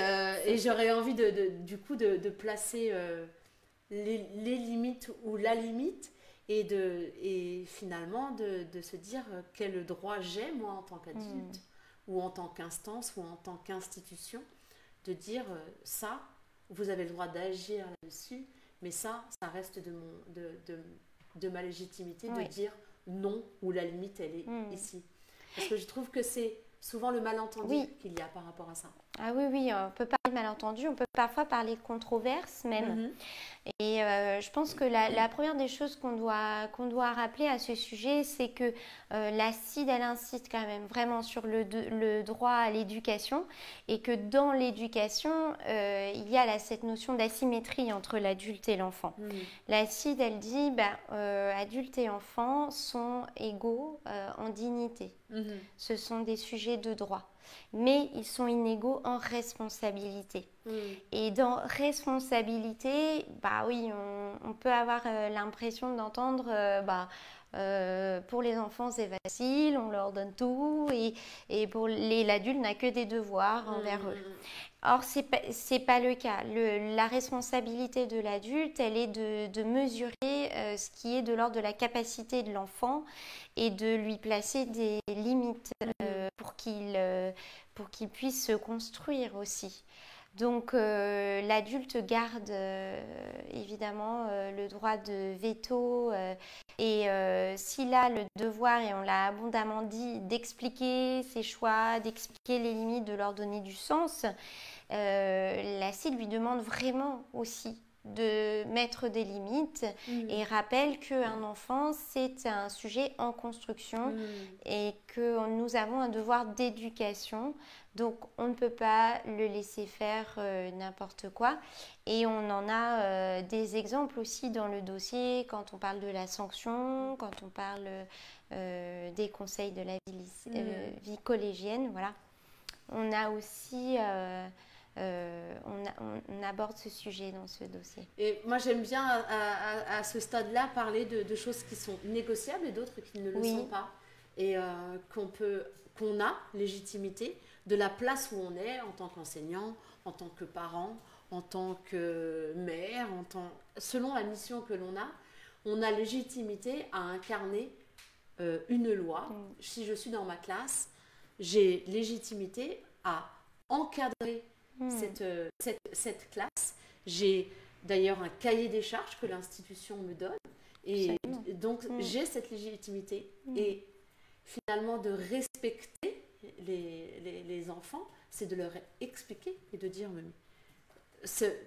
j'aurais envie du coup de placer les limites ou la limite et finalement de se dire quel droit j'ai moi en tant qu'adulte ou en tant qu'instance ou en tant qu'institution de dire ça, vous avez le droit d'agir là-dessus, mais ça reste de ma légitimité de dire non ou la limite elle est ici. Parce que je trouve que c'est souvent le malentendu qu'il y a par rapport à ça. Ah oui, oui, on peut parler de malentendu, on peut parfois parler de controverse même. Et je pense que la première des choses qu'on doit rappeler à ce sujet, c'est que la CIDE, elle incite quand même vraiment sur le droit à l'éducation et que dans l'éducation, il y a cette notion d'asymétrie entre l'adulte et l'enfant. La CIDE, elle dit, adultes et enfants sont égaux en dignité. Ce sont des sujets de droit. Mais ils sont inégaux en responsabilité. Et dans responsabilité, oui, on peut avoir l'impression d'entendre pour les enfants c'est facile, on leur donne tout et pour l'adulte n'a que des devoirs envers eux. Or, c'est pas le cas. La responsabilité de l'adulte, elle est de mesurer ce qui est de l'ordre de la capacité de l'enfant et de lui placer des limites pour qu'il puisse se construire aussi. Donc, l'adulte garde évidemment le droit de veto et s'il a le devoir, et on l'a abondamment dit, d'expliquer ses choix, d'expliquer les limites, de leur donner du sens, la CIDE lui demande vraiment aussi de mettre des limites et rappelle qu'un enfant, c'est un sujet en construction et que nous avons un devoir d'éducation. Donc, on ne peut pas le laisser faire n'importe quoi. Et on en a des exemples aussi dans le dossier quand on parle de la sanction, quand on parle des conseils de la vie collégienne. Voilà. On a aussi... on aborde ce sujet dans ce dossier. Et moi, j'aime bien à ce stade-là parler de choses qui sont négociables et d'autres qui ne le sont pas. Et qu'on a légitimité de la place où on est en tant qu'enseignant, en tant que parent, en tant que mère, selon la mission que l'on a, on a légitimité à incarner une loi. Si je suis dans ma classe, j'ai légitimité à encadrer cette classe. J'ai d'ailleurs un cahier des charges que l'institution me donne et donc j'ai cette légitimité et finalement de respecter les enfants, c'est de leur expliquer et de dire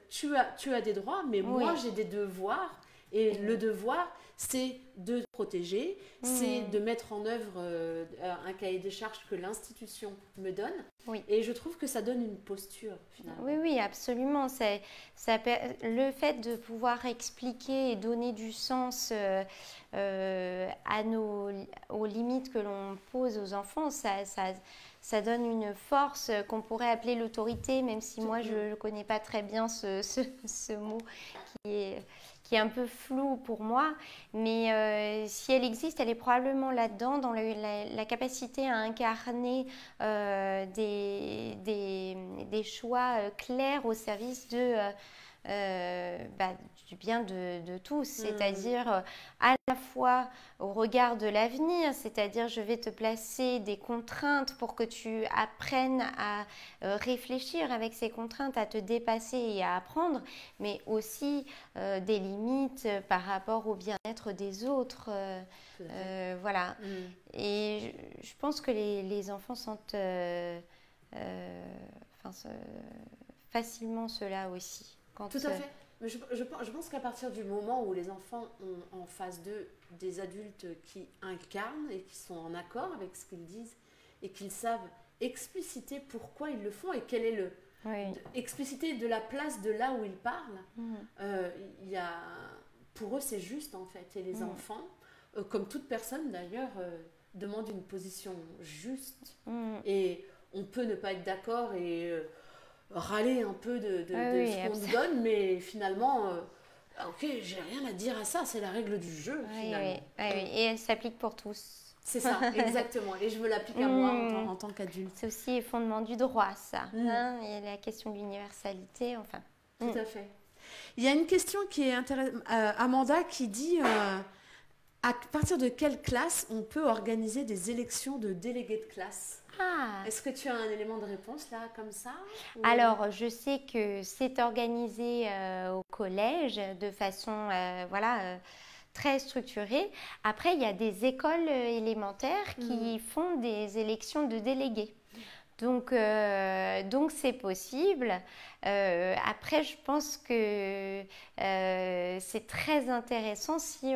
tu as des droits mais moi j'ai des devoirs et le devoir c'est de protéger, c'est de mettre en œuvre un cahier des charges que l'institution me donne et je trouve que ça donne une posture finalement. Oui, absolument. Le fait de pouvoir expliquer et donner du sens aux limites que l'on pose aux enfants, ça donne une force qu'on pourrait appeler l'autorité, même si moi je ne connais pas très bien ce mot qui est un peu flou pour moi, mais si elle existe, elle est probablement là-dedans, dans la capacité à incarner des choix clairs au service du bien de tous, c'est-à-dire à la fois au regard de l'avenir, c'est-à-dire je vais te placer des contraintes pour que tu apprennes à réfléchir avec ces contraintes, à te dépasser et à apprendre, mais aussi des limites par rapport au bien-être des autres. Voilà. Et je pense que les enfants sentent facilement cela aussi. Tout à fait. Mais je pense qu'à partir du moment où les enfants ont en face d'eux des adultes qui incarnent et qui sont en accord avec ce qu'ils disent et qu'ils savent expliciter pourquoi ils le font et quel est expliciter de la place de là où ils parlent, pour eux c'est juste en fait. Et les enfants, comme toute personne d'ailleurs, demandent une position juste et on peut ne pas être d'accord et râler un peu de ce qu'on nous donne, mais finalement ok, j'ai rien à dire à ça, c'est la règle du jeu, finalement. Oui. Et elle s'applique pour tous. C'est ça, exactement. Et je me l'applique à moi en tant qu'adulte. C'est aussi le fondement du droit, ça. Et la question de l'universalité, enfin. Tout à fait. Il y a une question qui est intéressante. Amanda qui dit à partir de quelle classe on peut organiser des élections de délégués de classe? Est-ce que tu as un élément de réponse là, comme ça Alors, je sais que c'est organisé au collège de façon très structurée. Après, il y a des écoles élémentaires qui font des élections de délégués. Donc c'est possible. Après, je pense que c'est très intéressant si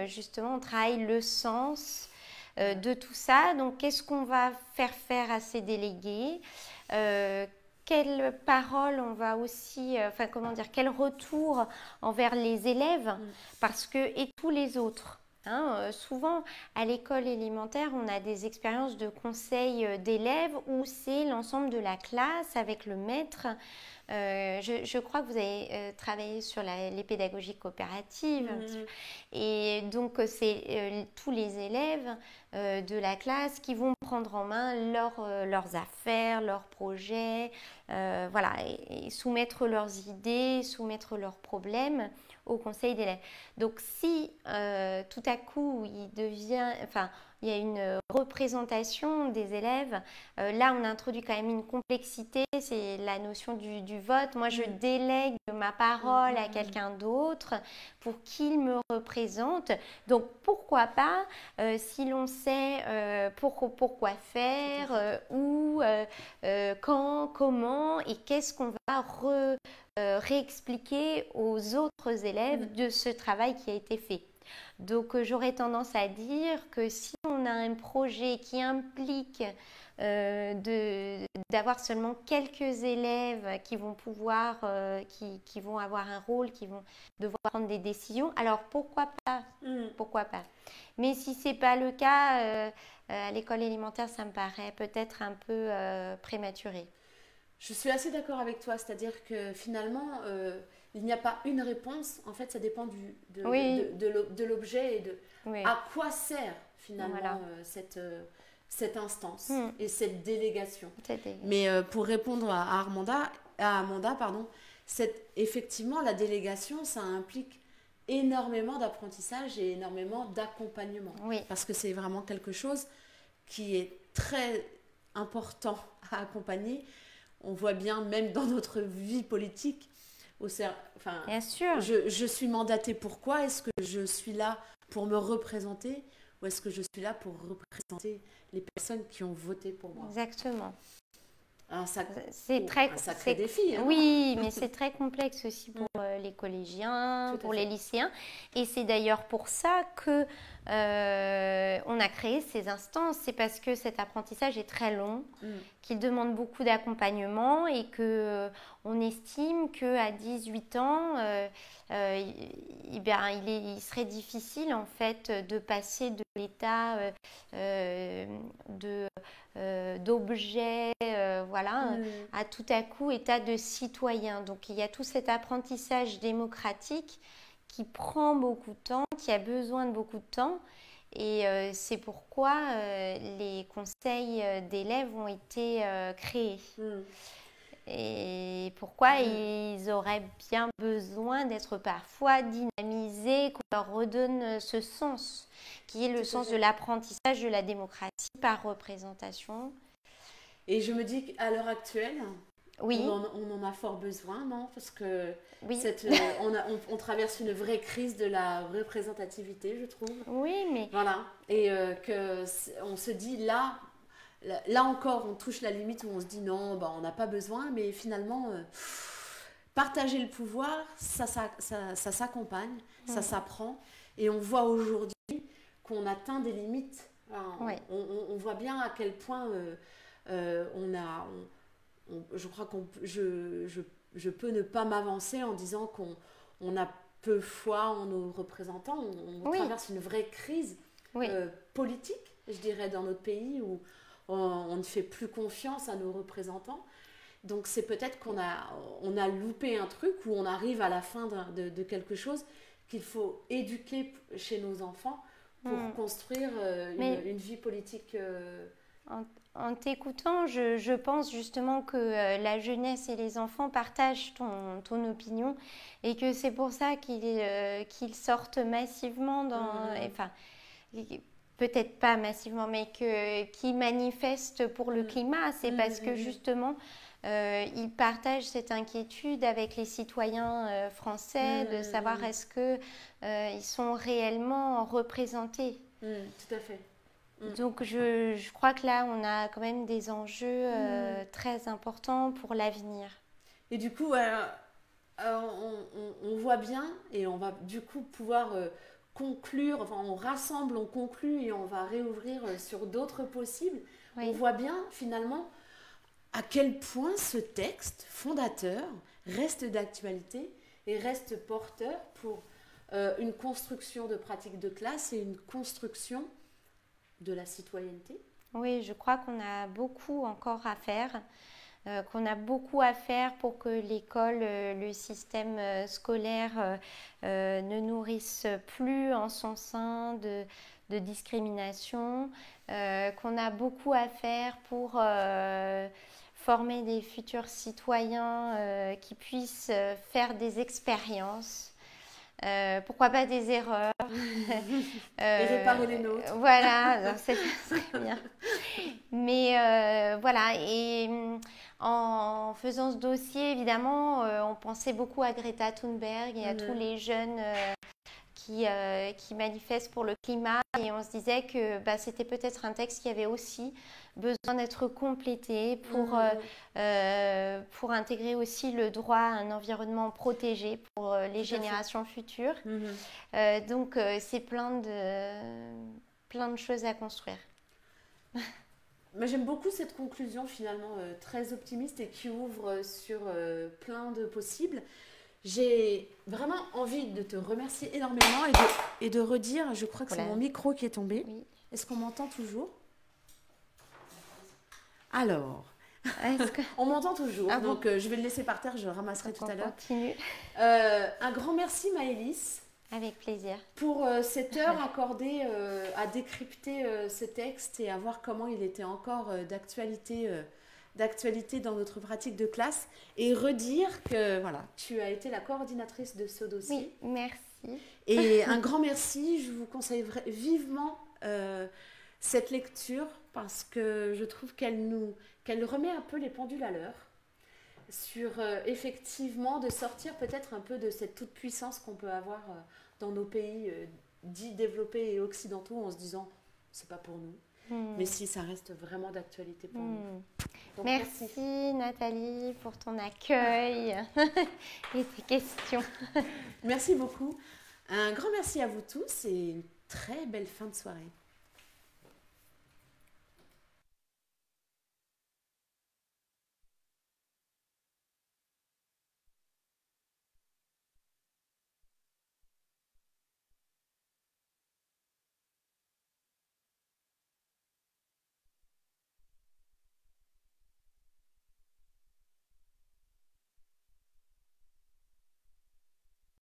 justement on travaille le sens de tout ça. Donc, qu'est-ce qu'on va faire à ces délégués? Quelle parole on va aussi, quel retour envers les élèves et tous les autres. Souvent, à l'école élémentaire, on a des expériences de conseil d'élèves où c'est l'ensemble de la classe avec le maître. Je crois que vous avez travaillé sur les pédagogies coopératives. Et donc, c'est tous les élèves de la classe qui vont prendre en main leurs affaires, leurs projets, et soumettre leurs idées, soumettre leurs problèmes au conseil d'élèves. Donc, si tout à coup, il y a une représentation des élèves, là, on introduit quand même une complexité, c'est la notion du vote. Moi, je délègue ma parole à quelqu'un d'autre pour qu'il me représente. Donc, pourquoi pas, si l'on sait pourquoi faire, où, quand, comment et qu'est-ce qu'on va réexpliquer aux autres élèves de ce travail qui a été fait. Donc, j'aurais tendance à dire que si on a un projet qui implique d'avoir seulement quelques élèves qui vont pouvoir, qui vont avoir un rôle, qui vont devoir prendre des décisions, alors pourquoi pas? Pourquoi pas? Mais si ce n'est pas le cas, à l'école élémentaire, ça me paraît peut-être un peu prématuré. Je suis assez d'accord avec toi, c'est-à-dire que finalement, il n'y a pas une réponse. En fait, ça dépend de l'objet et de à quoi sert finalement cette instance et cette délégation. Mais pour répondre à Amanda, effectivement, la délégation, ça implique énormément d'apprentissage et énormément d'accompagnement. Parce que c'est vraiment quelque chose qui est très important à accompagner. On voit bien, même dans notre vie politique, bien sûr. Je suis mandatée pourquoi? Est-ce que je suis là pour me représenter ou est-ce que je suis là pour représenter les personnes qui ont voté pour moi? Exactement. C'est un sacré défi. Oui, mais c'est très complexe aussi pour les collégiens, pour les lycéens. Et c'est d'ailleurs pour ça que on a créé ces instances. C'est parce que cet apprentissage est très long, qu'il demande beaucoup d'accompagnement et qu'on estime qu'à 18 ans, il serait difficile en fait de passer de l'état d'objet à tout à coup état de citoyen. Donc il y a tout cet apprentissage démocratique qui prend beaucoup de temps, qui a besoin de beaucoup de temps et c'est pourquoi les conseils d'élèves ont été créés. Et pourquoi ils auraient bien besoin d'être parfois dynamisés, qu'on leur redonne ce sens, qui est le sens de l'apprentissage de la démocratie par représentation. Et je me dis qu'à l'heure actuelle, on en a fort besoin, non? Parce que on traverse une vraie crise de la représentativité, je trouve. Oui, mais... Voilà. Et on se dit là encore, on touche la limite où on se dit non, on n'a pas besoin, mais finalement, partager le pouvoir, ça s'accompagne, ça s'apprend. Et on voit aujourd'hui qu'on atteint des limites. On voit bien à quel point je crois je peux ne pas m'avancer en disant qu'on a peu foi en nos représentants. On traverse une vraie crise politique, je dirais, dans notre pays où on ne fait plus confiance à nos représentants. Donc c'est peut-être qu'on a loupé un truc ou on arrive à la fin de quelque chose qu'il faut éduquer chez nos enfants pour construire une vie politique. En t'écoutant, je pense justement que la jeunesse et les enfants partagent ton opinion et que c'est pour ça qu'ils sortent massivement enfin, peut-être pas massivement, mais qu'ils manifestent pour le climat. C'est parce que justement, ils partagent cette inquiétude avec les citoyens français de savoir est-ce qu'ils sont réellement représentés. Tout à fait. Donc je crois que là, on a quand même des enjeux très importants pour l'avenir. Et du coup, on voit bien et on va du coup pouvoir conclure, enfin on rassemble, on conclut et on va réouvrir sur d'autres possibles. Oui. On voit bien finalement à quel point ce texte fondateur reste d'actualité et reste porteur pour une construction de pratiques de classe et une construction de la citoyenneté. Oui, je crois qu'on a beaucoup encore à faire, pour que l'école, le système scolaire ne nourrisse plus en son sein de discrimination, qu'on a beaucoup à faire pour former des futurs citoyens qui puissent faire des expériences. Pourquoi pas des erreurs et réparer les nôtres. Voilà, c'est très bien. Mais voilà, et en faisant ce dossier, évidemment, on pensait beaucoup à Greta Thunberg et à tous les jeunes qui manifestent pour le climat. Et on se disait que c'était peut-être un texte qui avait aussi besoin d'être complété pour intégrer aussi le droit à un environnement protégé pour les générations futures. Donc, c'est plein de choses à construire. Mais j'aime beaucoup cette conclusion finalement très optimiste et qui ouvre sur plein de possibles. J'ai vraiment envie de te remercier énormément et de redire, je crois que c'est mon micro qui est tombé. Oui. Est-ce qu'on m'entend toujours ? Alors, on m'entend toujours, donc je vais le laisser par terre, je le ramasserai tout à l'heure. Continue. Un grand merci Maëlys. Avec plaisir. Pour cette heure accordée à décrypter ce texte et à voir comment il était encore d'actualité dans notre pratique de classe et redire que voilà, tu as été la coordinatrice de ce dossier. Oui, merci. Et un grand merci, je vous conseille vivement cette lecture parce que je trouve qu'elle remet un peu les pendules à l'heure sur effectivement de sortir peut-être un peu de cette toute-puissance qu'on peut avoir dans nos pays dits développés et occidentaux en se disant c'est pas pour nous. Mais si ça reste vraiment d'actualité pour nous. Donc, merci Nathalie pour ton accueil et tes questions. Merci beaucoup. Un grand merci à vous tous et une très belle fin de soirée.